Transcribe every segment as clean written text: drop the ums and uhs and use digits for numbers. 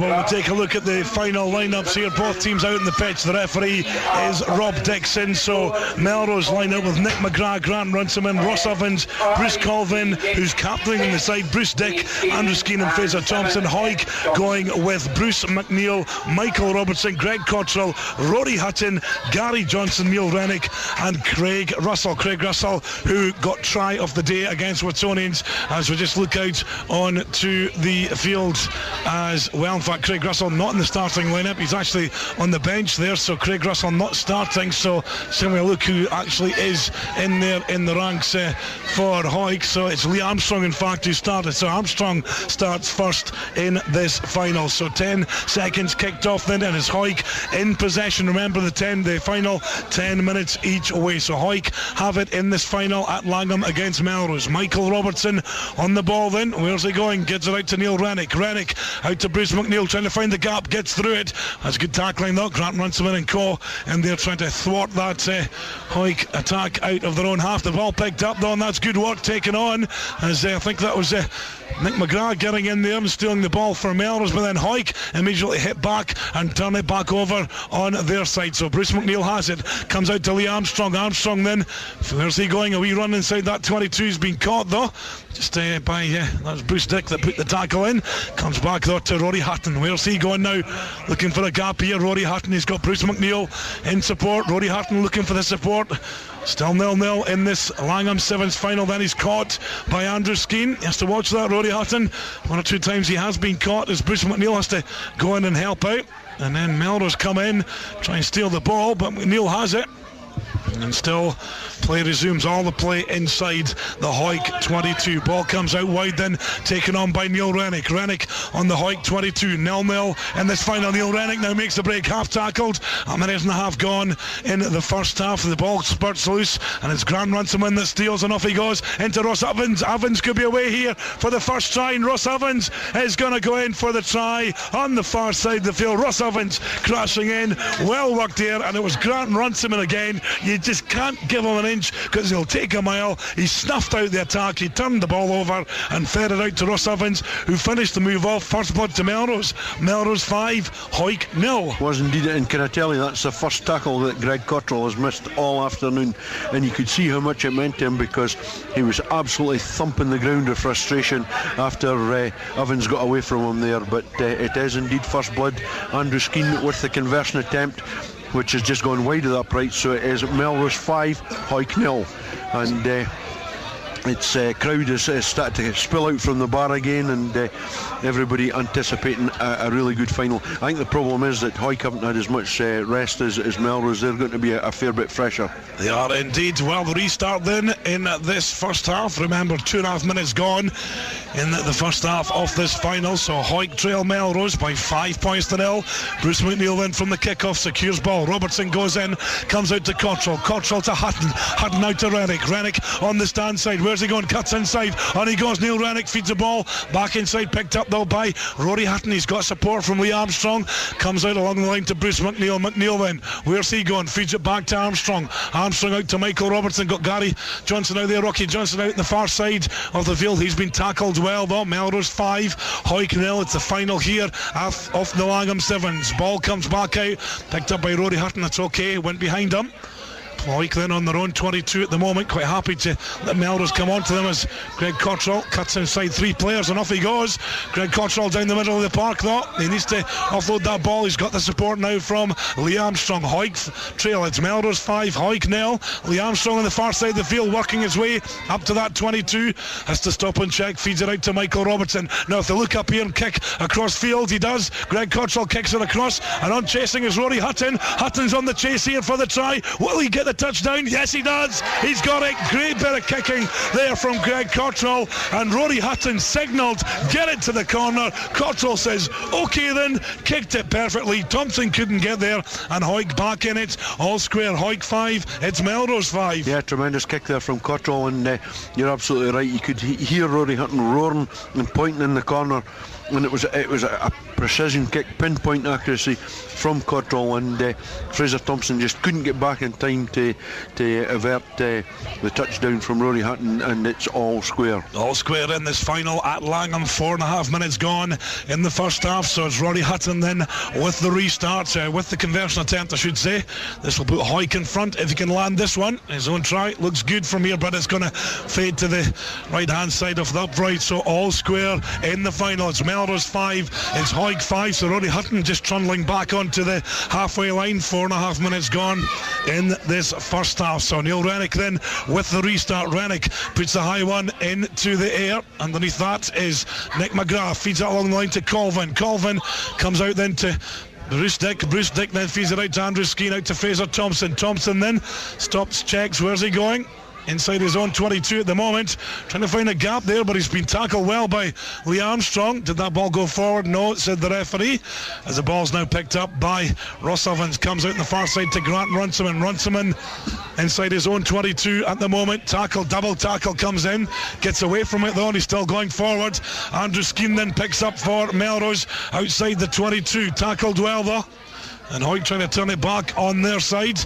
Well, we'll take a look at the final lineups here. Both teams out in the pitch. The referee is Rob Dixon. So Melrose line up with Nick McGrath, Grant Runciman, Ross Evans, Bruce Colvin, who's captaining on the side, Bruce Dick, Andrew Skeen and Fraser Thompson. Hawick going with Bruce McNeil, Michael Robertson, Greg Cottrell, Rory Hutton, Gary Johnson, Neil Rennick and Craig Russell, who got try of the day against Watsonians. As we just look out on to the field as well. In fact, Craig Russell not in the starting lineup, he's actually on the bench there, so Craig Russell not starting. So we look who actually is in there in the ranks for Hawick. So it's Lee Armstrong in fact who started, so Armstrong starts first in this final. So 10 seconds kicked off then, and it's Hawick in possession. Remember the final 10 minutes each way. So Hawick have it in this final at Langholm against Melrose. Michael Robertson on the ball then. Where's he going? Gets it out to Neil Rennick. Rennick out to Bruce McNeil, trying to find the gap, gets through it. That's good tackling though. Grant Runciman and co, and they're trying to thwart that Hawick attack out of their own half. The ball picked up though, and that's good work taken on, as I think that was Nick McGrath getting in there and stealing the ball for Melrose, but then Hawick immediately hit back and turn it back over on their side. So Bruce McNeil has it, comes out to Lee Armstrong. Armstrong then, where's he going? A wee run inside that 22, has been caught though, just by that's Bruce Dick that put the tackle in. Comes back though to Rory Hutton. Where's he going now? Looking for a gap here. Rory Hutton, he's got Bruce McNeil in support. Rory Hutton looking for the support. Still 0-0 in this Langholm Sevens final. Then he's caught by Andrew Skeen. He has to watch that, Rory Hutton. One or two times he has been caught as Bruce McNeil has to go in and help out. And then Melrose come in, try and steal the ball, but McNeil has it. And still play resumes, all the play inside the Hawick 22. Ball comes out wide then, taken on by Neil Rennick. Rennick on the Hawick 22, 0-0 in this final. Neil Rennick now makes the break, half tackled. A minute and a half gone in the first half. The ball spurts loose and it's Grant Runciman that steals, and off he goes into Ross Evans. Evans could be away here for the first try, and Ross Evans is going to go in for the try on the far side of the field. Ross Evans crashing in, well worked there, and it was Grant Runciman again. You just can't give him an inch because he'll take a mile. He snuffed out the attack, he turned the ball over and fed it out to Ross Evans, who finished the move off. First blood to Melrose. Melrose 5, Hawick 0. Was indeed, and can I tell you, that's the first tackle that Greg Cottrell has missed all afternoon, and you could see how much it meant to him because he was absolutely thumping the ground with frustration after Evans got away from him there. But it is indeed first blood. Andrew Skeen with the conversion attempt, which has just gone wide of the upright. So it is Melrose 5, Hawick 0. And its crowd is starting to spill out from the bar again, and everybody anticipating a really good final. I think the problem is that Hawick haven't had as much rest as Melrose. They're going to be a fair bit fresher. They are indeed. Well, the restart then in this first half. Remember, 2.5 minutes gone in the first half of this final. So Hawick trail Melrose by 5 points to 0. Bruce McNeil then from the kickoff secures ball. Robertson goes in, comes out to Cottrell. Cottrell to Hutton. Hutton out to Rennick. Rennick on the stand side. Where's he going? Cuts inside. On he goes. Neil Rennick feeds the ball back inside. Picked up though by Rory Hutton. He's got support from Lee Armstrong. Comes out along the line to Bruce McNeil. McNeil then, where's he going? Feeds it back to Armstrong. Armstrong out to Michael Robertson. Got Gary Johnson out there. Rocky Johnson out in the far side of the field. He's been tackled well though. Melrose 5, Hawick 0. It's the final here off the Langholm Sevens. Ball comes back out. Picked up by Rory Hutton. That's okay. Went behind him. Hawick then on their own 22 at the moment, quite happy to let Melrose come on to them as Greg Cottrell cuts inside 3 players and off he goes. Greg Cottrell down the middle of the park though. He needs to offload that ball. He's got the support now from Lee Armstrong. Hawick trail. It's Melrose 5, Hawick 0. Lee Armstrong on the far side of the field working his way up to that 22. Has to stop and check. Feeds it out to Michael Robertson. Now if they look up here and kick across field, he does. Greg Cottrell kicks it across, and on chasing is Rory Hutton. Hutton's on the chase here for the try. Will he get the touchdown? Yes, he does. He's got it. Great bit of kicking there from Greg Cottrell, and Rory Hutton signalled, get it to the corner. Cottrell says, okay then, kicked it perfectly. Thompson couldn't get there, and Hawick back in it. All square. Hawick 5, it's Melrose 5. Yeah, tremendous kick there from Cottrell, and you're absolutely right. You could hear Rory Hutton roaring and pointing in the corner, and it was a precision kick, pinpoint accuracy from Cottrell, and Fraser Thompson just couldn't get back in time to avert the touchdown from Rory Hutton, and it's all square. All square in this final at Langholm. 4.5 minutes gone in the first half, so it's Rory Hutton then with the restart, with the conversion attempt I should say. This will put Hawick in front if he can land this one. His own try looks good from here, but it's going to fade to the right hand side of the upright, so all square in the final. It's Melrose 5, it's Hawick 5, so Rory Hutton just trundling back onto the halfway line. 4.5 minutes gone in this first half, so Neil Rennick then with the restart. Rennick puts the high one into the air. Underneath that is Nick McGrath, feeds it along the line to Colvin. Colvin comes out then to Bruce Dick then feeds it out to Andrew Skeen, out to Fraser Thompson. Thompson then stops, checks, where's he going? Inside his own 22 at the moment, trying to find a gap there, but he's been tackled well by Lee Armstrong. Did that ball go forward? No, said the referee, as the ball's now picked up by Ross Evans. Comes out on the far side to Grant Runciman. Runciman inside his own 22 at the moment. Tackle, double tackle comes in, gets away from it though, and he's still going forward. Andrew Skeen then picks up for Melrose outside the 22. Tackled well though, and Hawick trying to turn it back on their side.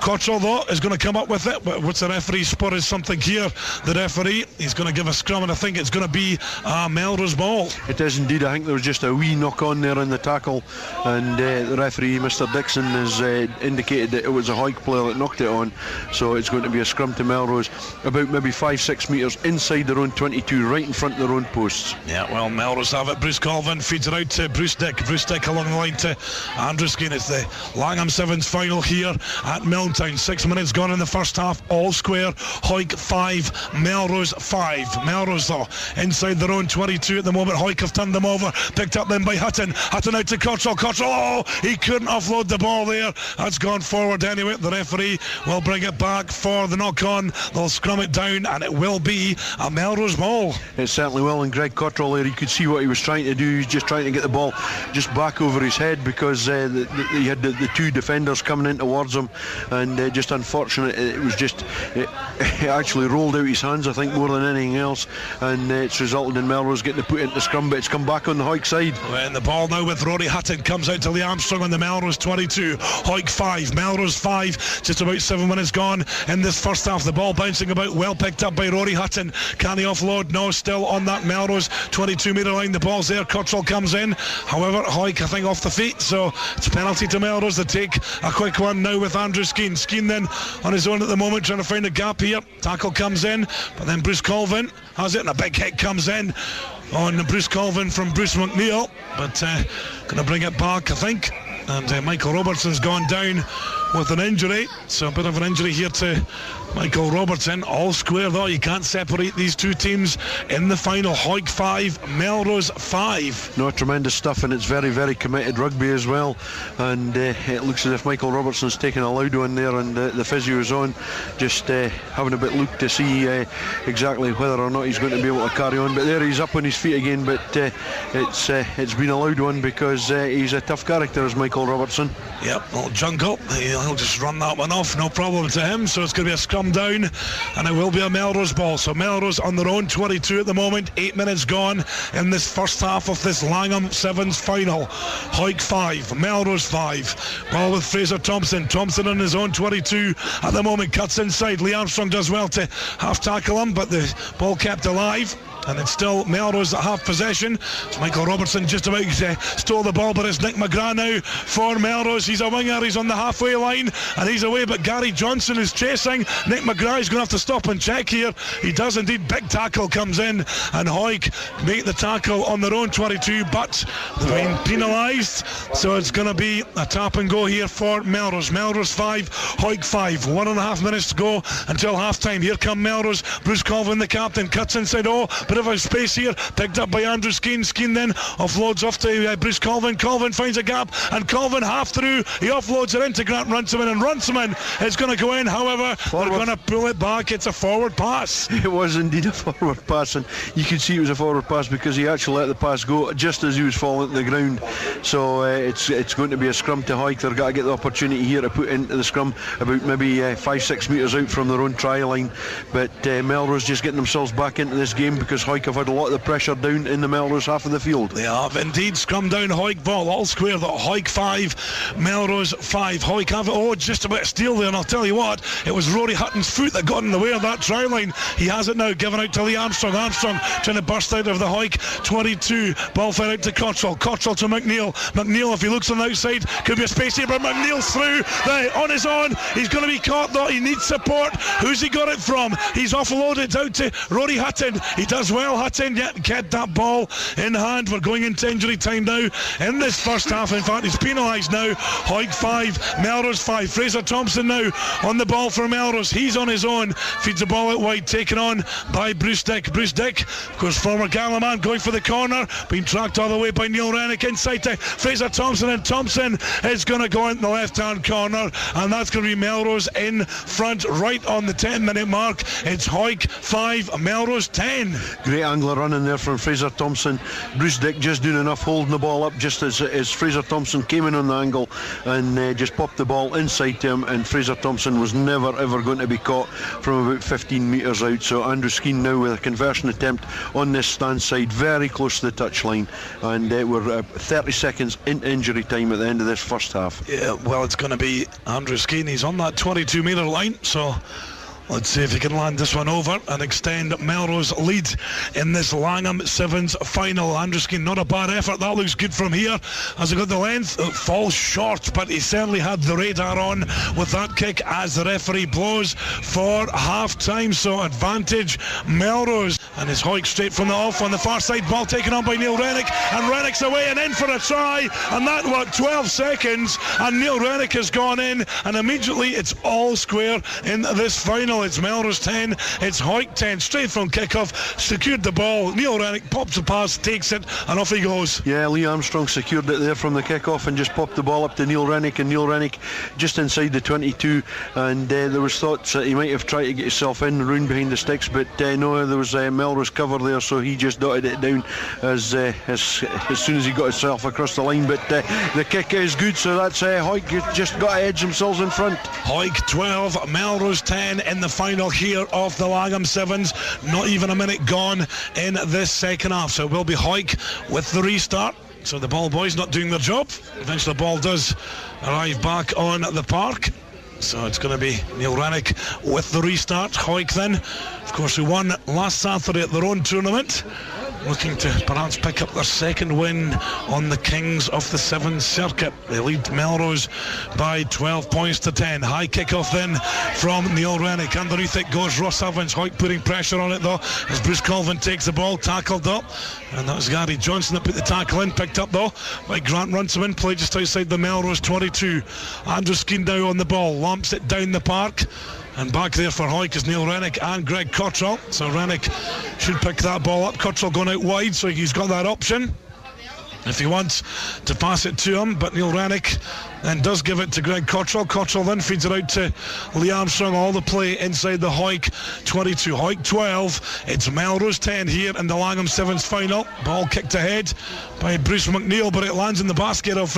Cottrell though is going to come up with it, but what's the referee spotted something here? The referee, he's going to give a scrum, and I think it's going to be a Melrose ball. It is indeed. I think there was just a wee knock on there in the tackle, and the referee, Mr. Dixon, has indicated that it was a Hawick player that knocked it on, so it's going to be a scrum to Melrose, about maybe 5-6 metres inside their own 22, right in front of their own posts. Yeah, well, Melrose have it. Bruce Colvin feeds it out to Bruce Dick. Bruce Dick along the line to Andrew Skeen. It's the Langholm Sevens final here at Milton. 6 minutes gone in the first half, all square. Hawick 5, Melrose 5. Melrose though inside their own 22 at the moment. Hawick have turned them over, picked up then by Hutton. Hutton out to Cottrell. Cottrell, oh, he couldn't offload the ball there. That's gone forward anyway. The referee will bring it back for the knock on. They'll scrum it down, and it will be a Melrose ball. It certainly will, and Greg Cottrell there, you could see what he was trying to do. He was just trying to get the ball just back over his head, because he had the two defenders coming in towards him, and just unfortunate. It was just it actually rolled out his hands, I think, more than anything else, and it's resulted in Melrose getting to put it into scrum, but it's come back on the Hawick side. And the ball now with Rory Hutton comes out to Lee Armstrong on the Melrose 22. Hawick 5, Melrose 5. Just about 7 minutes gone in this first half. The ball bouncing about, well picked up by Rory Hutton. Can he offload? No, still on that Melrose 22 metre line. The ball's there. Cottrell comes in. However, Hawick, I think, off the feet, so it's a penalty to Melrose. They take a quick one now with Andrew Skeen. Skeen then on his own at the moment, trying to find a gap here. Tackle comes in, but then Bruce Colvin has it, and a big hit comes in on Bruce Colvin from Bruce McNeil, but going to bring it back, I think, and Michael Robertson's gone down with an injury, so a bit of an injury here to Michael Robertson. All square though, you can't separate these two teams in the final. Hawick 5, Melrose 5. No, tremendous stuff, and it's very, very committed rugby as well, and it looks as if Michael Robertson's taking a loud one there, and the physio's on, just having a bit look to see exactly whether or not he's going to be able to carry on, but there he's up on his feet again, but it's been a loud one, because he's a tough character, as Michael Robertson. Yep, little jungle, he'll just run that one off, no problem to him, so it's going to be a scrum down, and it will be a Melrose ball. So Melrose on their own 22 at the moment. 8 minutes gone in this first half of this Langholm Sevens final. Hawick 5, Melrose 5. Ball with Fraser Thompson. Thompson on his own 22 at the moment, cuts inside. Lee Armstrong does well to half tackle him, but the ball kept alive, and it's still Melrose that have possession. It's Michael Robertson just about stole the ball, but it's Nick McGrath now for Melrose. He's a winger, he's on the halfway line, and he's away, but Gary Johnson is chasing. Nick McGrath is going to have to stop and check here. He does indeed. Big tackle comes in, and Hawick make the tackle on their own 22, but they've been penalised, so it's going to be a tap and go here for Melrose. Melrose 5, Hawick 5. 1.5 minutes to go until half time. Here come Melrose. Bruce Colvin, the captain, cuts inside. Oh, bit of a space here, picked up by Andrew Skeen. Skeen then offloads off to Bruce Colvin. Colvin finds a gap, and Colvin half through, he offloads it into Grant Runciman, and Runciman is going to go in. However, they're going to pull it back. It's a forward pass. It was indeed a forward pass, and you could see it was a forward pass because he actually let the pass go just as he was falling to the ground, So it's going to be a scrum to Hawick. They've got to get the opportunity here to put into the scrum about maybe 5-6 metres out from their own try line. But Melrose just getting themselves back into this game because Hawick have had a lot of the pressure down in the Melrose half of the field. They have indeed. Scrum down, Hawick ball, all square. Hawick 5, Melrose 5. Hawick have it. Oh, just a bit of steal there, and I'll tell you what, it was Rory Hutton's foot that got in the way of that try line. He has it now, given out to Lee Armstrong. Armstrong trying to burst out of the Hawick 22. Ball fed out to Cottrell. Cottrell to McNeil. McNeil, if he looks on the outside, could be a space here, but McNeil's through. On his own. He's going to be caught though. He needs support. Who's he got it from? He's offloaded out to Rory Hutton. He does well, Hutton, yet kept that ball in hand. We're going into injury time now in this first half. In fact, he's penalised now. Hawick 5, Melrose 5. Fraser Thompson now on the ball for Melrose. He's on his own. Feeds the ball out wide, taken on by Bruce Dick. Bruce Dick, of course, former Gala man, going for the corner, being tracked all the way by Neil Rennick inside to Fraser Thompson, and Thompson is going to go in the left-hand corner, and that's going to be Melrose in front right on the 10-minute mark. It's Hawick 5, Melrose 10. Great angler running there from Fraser Thompson. Bruce Dick just doing enough holding the ball up just as Fraser Thompson came in on the angle and just popped the ball inside to him, and Fraser Thompson was never ever going to be caught from about 15 metres out. So Andrew Skeen now with a conversion attempt on this stand side, very close to the touchline, and we're 30 seconds in injury time at the end of this first half. Yeah, well, it's going to be Andrew Skeen. He's on that 22 metre line, so let's see if he can land this one over and extend Melrose lead in this Langholm Sevens final. Andrew Skeen, not a bad effort. That looks good from here. Has he got the length? It falls short, but he certainly had the radar on with that kick as the referee blows for half time. So advantage Melrose, and it's Hawick straight from the off on the far side. Ball taken on by Neil Rennick, and Rennick's away and in for a try, and that what 12 seconds, and Neil Rennick has gone in, and immediately it's all square in this final. It's Melrose 10, it's Hawick 10. Straight from kickoff, secured the ball. Neil Rennick pops the pass, takes it, and off he goes. Yeah, Lee Armstrong secured it there from the kickoff and just popped the ball up to Neil Rennick, and Neil Rennick just inside the 22, and there was thoughts that he might have tried to get himself in round behind the sticks, but no, there was Melrose cover there, so he just dotted it down as soon as he got himself across the line. But the kick is good, so that's Hawick just got to edge themselves in front. Hawick 12, Melrose 10 in the final here of the Langholm Sevens. Not even a minute gone in this second half, so it will be Hawick with the restart. So the ball boys not doing their job. Eventually the ball does arrive back on the park, so it's going to be Neil Rennick with the restart. Hawick then, of course, who won last Saturday at their own tournament, looking to perhaps pick up their second win on the Kings of the Sevens circuit. They lead Melrose by 12 points to 10. High kick-off then from Neil Rennick. Underneath it goes Ross Evans. Hawick putting pressure on it though as Bruce Colvin takes the ball, tackled up, and that was Gary Johnson that put the tackle in, picked up though by Grant Runciman, played just outside the Melrose 22. Andrew Skeen now on the ball, lumps it down the park, and back there for Hawick is Neil Rennick and Greg Cottrell. So Rennick should pick that ball up. Cottrell going out wide, so he's got that option if he wants to pass it to him, but Neil Rennick then does give it to Greg Cottrell. Cottrell then feeds it out to Lee Armstrong. All the play inside the Hawick 22. Hawick 12. It's Melrose 10 here in the Langholm Sevens final. Ball kicked ahead by Bruce McNeil, but it lands in the basket of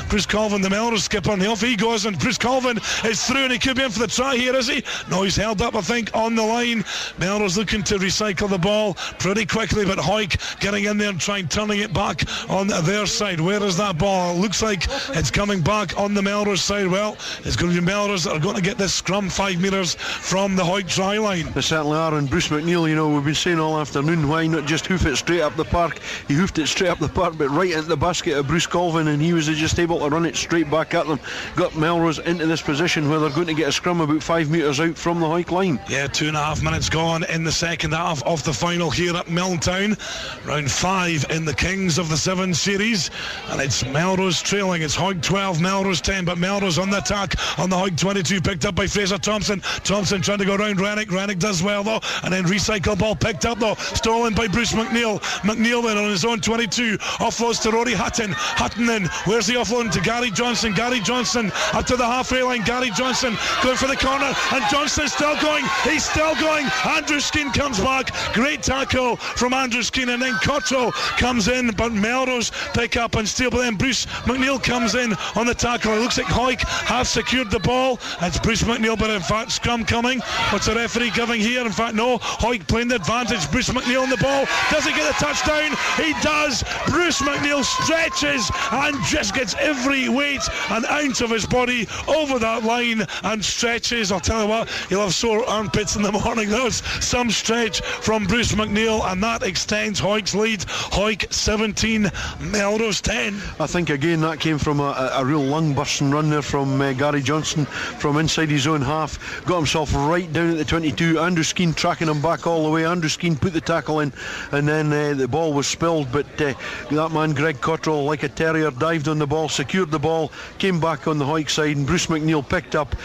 Bruce Colvin, the Melrose skipper, and off he goes, and Bruce Colvin is through, and he could be in for the try here, is he? No, he's held up, I think, on the line. Melrose looking to recycle the ball pretty quickly, but Hawick getting in there and trying turning it back on their side. Where is that ball? It looks like it's coming back on the Melrose side. Well, it's going to be Melrose that are going to get this scrum 5 metres from the Hawick try line. They certainly are, and Bruce McNeil, you know, we've been saying all afternoon, why not just hoof it straight up the park? He hoofed it straight up the park, but right into the basket of Bruce Colvin, and he was just able to run it straight back at them. Got Melrose into this position where they're going to get a scrum about 5 metres out from the Hawick line. Yeah, 2.5 minutes gone in the second half of the final here at Milltown. Round 5 in the Kings of the Sevens series, and it's Melrose trailing. It's Hawick 12, Melrose 10, but Melrose on the attack on the Hawick 22, picked up by Fraser Thompson. Thompson trying to go round Rennick. Rennick does well though, and then recycle ball picked up though, stolen by Bruce McNeil. McNeil then on his own 22, offloads to Rory Hutton. Hutton then, where's the offload to Gary Johnson? Gary Johnson up to the halfway line. Gary Johnson going for the corner, and Johnson's still going. He's still going. Andrew Skeen comes back. Great tackle from Andrew Skeen, and then Cottrell comes in, but Melrose pick up and steal, but then Bruce McNeil comes in on the tackle. It looks like Hawick have secured the ball. It's Bruce McNeil, but in fact scrum coming. What's the referee giving here? In fact, no, Hawick playing the advantage. Bruce McNeil on the ball, does he get the touchdown? He does. Bruce McNeil stretches and just gets every weight and ounce of his body over that line and stretches. I'll tell you what, he'll have sore armpits in the morning. That was some stretch from Bruce McNeil, and that extends Hawick's lead. Hawick 17, Melrose 10. I think again that came from a real lung busting run there from Gary Johnson from inside his own half. Got himself right down at the 22. Andrew Skeen tracking him back all the way. Andrew Skeen put the tackle in, and then the ball was spilled, but that man Greg Cottrell, like a terrier, dived on the ball, secured the ball, came back on the Hawick side, and Bruce McNeil picked up.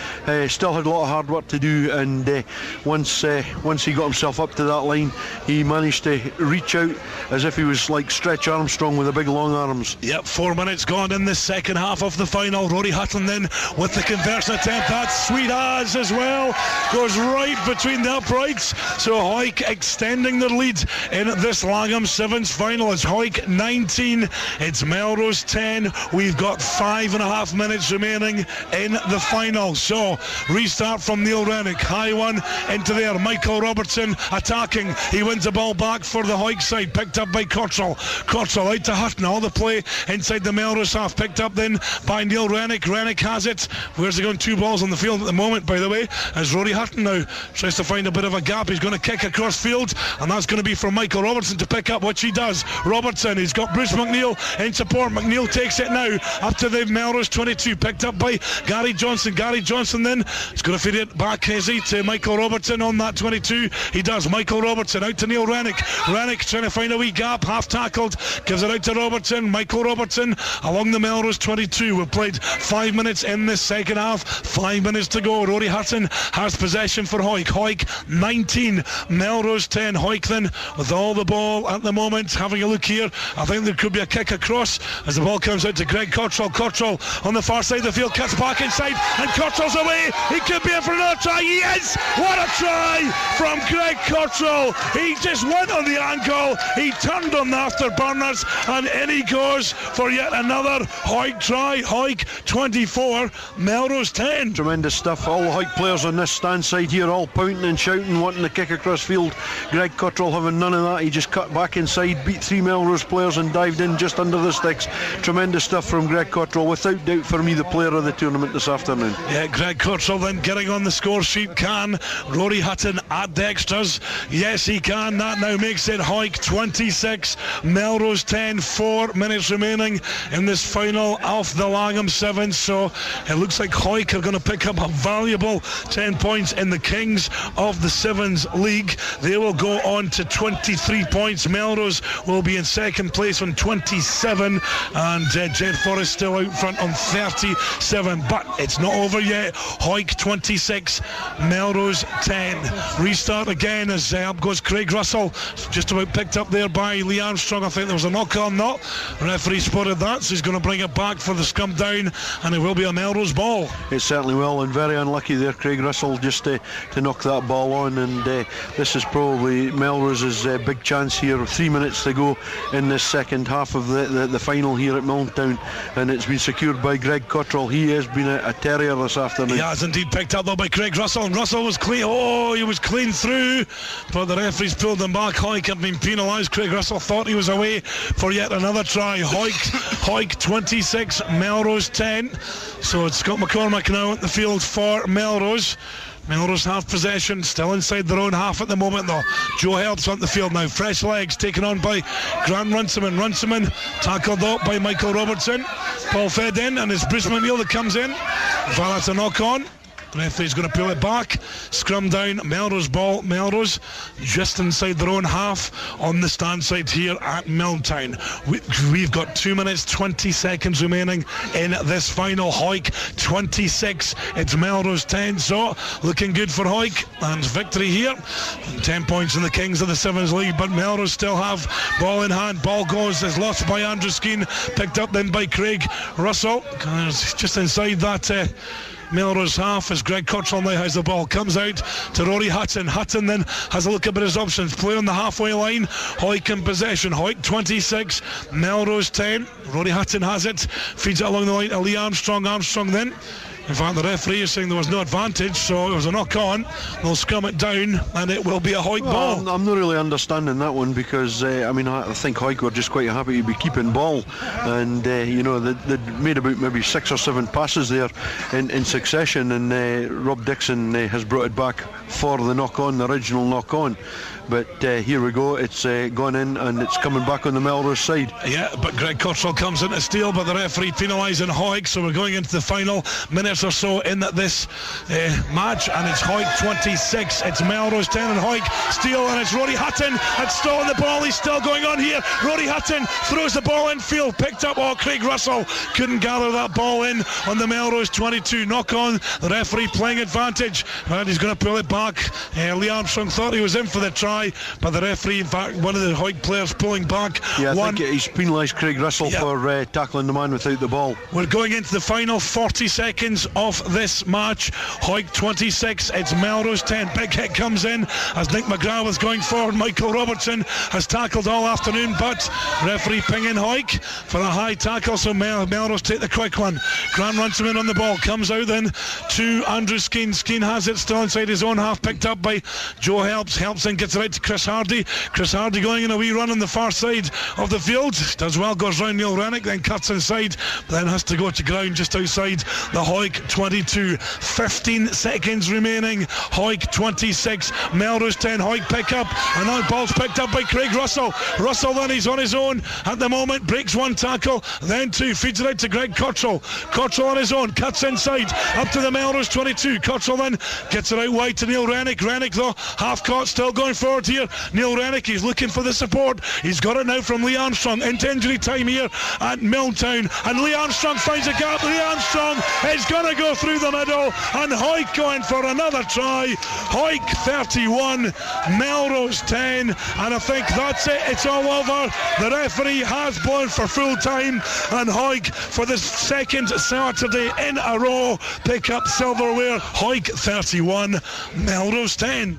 Still had a lot of hard work to do, and once he got himself up to that line, he managed to reach out as if he was like Stretch Armstrong with the big long arms. Yep, 4 minutes gone in the second half of the final. Rory Hutton then with the conversion attempt. That's sweet as well. Goes right between the uprights. So Hawick extending their lead in this Langholm Sevens final. It's Hawick 19, it's Melrose 10. We've got 5.5 minutes remaining in the final. So restart from Neil Rennick. High one into there. Michael Robertson attacking. He wins the ball back for the Hawick side. Picked up by Cottrell. Cottrell out to Hutton. All the play inside the Melrose half. Picked up then by Neil Rennick. Rennick has it. Where's he going? 2 balls on the field at the moment, by the way, as Rory Hutton now tries to find a bit of a gap. He's going to kick across field, and that's going to be for Michael Robertson to pick up, which he does. Robertson, he's got Bruce McNeil in support. McNeil takes it now up to the Melrose 22, picked up by Gary Johnson. Gary Johnson then is going to feed it back, is he, to Michael Robertson on that 22. He does. Michael Robertson out to Neil Rennick. Rennick trying to find a wee gap, half tackled, gives it out to Robertson. Michael Robertson along the Melrose 22. We've played 5 minutes in this second half, 5 minutes to go. Rory Hutton has possession for Hawick. Hawick 19, Melrose 10. Hawick then with all the ball at the moment. Having a look here, I think there could be a kick across as the ball comes out to Greg Cottrell. Cottrell on the far side of the field, cuts back inside, and Cottrell's away. He could be in for another try. He is. What a try from Greg Cottrell. He just went on the ankle, he turned on the afterburners, and in he goes for yet another Hawick try. Hawick 24, Melrose 10. Tremendous stuff. All the Hawick players on this stand side here all pointing and shouting, wanting to kick across field. Greg Cottrell having none of that. He just cut back inside, beat 3 Melrose players and dived in just under the sticks. Tremendous stuff from Greg Cottrell. Without doubt for me the player of the tournament this afternoon. Yeah, Greg Cottrell then getting on the score sheet. Can Rory Hutton add the extras? Yes, he can. That now makes it Hawick 26, Melrose 10. 4 minutes remaining in this final of the Langholm Sevens. So it looks like Hawick are going to pick up a valuable 10 points in the Kings of the Sevens League. They will go on to 23 points. Melrose will be in second place on 27, and Jed Forrest still out front on 37. But it's not over yet. Hawick 26, Melrose 10. Restart again as up goes Craig Russell. Just about picked up there by Lee Armstrong. I think there was a knock on that. Referee spotted that, so he's going to bring it back for the scrum down, and it will be a Melrose ball. It certainly will, and very unlucky there, Craig Russell, just to knock that ball on. And this is probably Melrose's big chance here. 3 minutes to go in this second half of the final here at Milltown, and it's been secured by Greg Cottrell. He has been a terrier this afternoon. He has indeed, picked up though by Craig Russell, and Russell was clean. Oh, he was clean through, but the referees pulled him back. Hawick had been penalised. Craig Russell thought he was away for yet another try. Hawick 26, Melrose 10. So it's Scott McCormack now at the field for Melrose. Melrose half possession, still inside their own half at the moment though. Joe Herb's on the field now. Fresh legs taken on by Grant Runciman. Runciman tackled up by Michael Robertson. Ball fed in, and it's Bruce McNeil that comes in. Well, that's a knock on. The referee's going to pull it back. Scrum down, Melrose ball. Melrose just inside their own half on the stand side here at Milltown. We've got 2 minutes 20 seconds remaining in this final. Hawick 26, it's Melrose 10. So looking good for Hawick, and victory here. 10 points in the Kings of the Sevens League, but Melrose still have ball in hand. Ball goes, is lost by Andrew Skeen, picked up then by Craig Russell. Just inside that Melrose half as Greg Cottrell now has the ball. Comes out to Rory Hutton. Hutton then has a look at his options. Play on the halfway line. Hawick in possession. Hawick 26, Melrose 10. Rory Hutton has it. Feeds it along the line to Lee Armstrong. Armstrong then. In fact, the referee is saying there was no advantage, so it was a knock-on. They'll scrum it down, and it will be a Hawick ball. I'm not really understanding that one because, I think Hawick were just quite happy to be keeping ball. And, they made about maybe 6 or 7 passes there in succession, and Rob Dixon has brought it back for the knock-on, the original knock-on. But here we go, it's gone in and it's coming back on the Melrose side. Yeah, but Greg Cottrell comes in to steal, but the referee penalising Hawick, so we're going into the final minutes or so in this match, and it's Hawick 26, it's Melrose 10, and Hawick steal, and it's Rory Hutton that's still on the ball. He's still going on here. Rory Hutton throws the ball in field, picked up. Craig Russell couldn't gather that ball in on the Melrose 22. Knock on, the referee playing advantage, and he's going to pull it back. Lee Armstrong thought he was in for the try, but the referee, in fact, one of the Hawick players pulling back. Yeah, I think he's penalised Craig Russell for tackling the man without the ball. We're going into the final 40 seconds of this match. Hawick 26, it's Melrose 10. Big hit comes in as Nick McGrath was going forward. Michael Robertson has tackled all afternoon, but referee pinging Hawick for a high tackle, so Melrose take the quick one. Grant Runciman on the ball, comes out then to Andrew Skeen. Skeen has it still inside his own half, picked up by Joe Helps. Helps then gets it out to Chris Hardy. Chris Hardy going in a wee run on the far side of the field. Does well, goes round Neil Rennick, then cuts inside, then has to go to ground just outside the Hawick 22. 15 seconds remaining. Hawick 26, Melrose 10. Hawick pick up, and that ball's picked up by Craig Russell. Russell then, he's on his own at the moment, breaks one tackle, then two, feeds it out to Greg Cottrell. Cottrell on his own, cuts inside, up to the Melrose 22. Cottrell then gets it out wide to Neil Rennick. Rennick though, half caught, still going forward here. Neil Rennick, he's looking for the support. He's got it now from Lee Armstrong. Into injury time here at Milltown, and Lee Armstrong finds a gap. Lee Armstrong is going to go through the middle, and Hawick going for another try. Hawick 31, Melrose 10, and I think that's it. It's all over. The referee has blown for full time, and Hawick, for the second Saturday in a row, pick up silverware. Hawick 31, Melrose 10.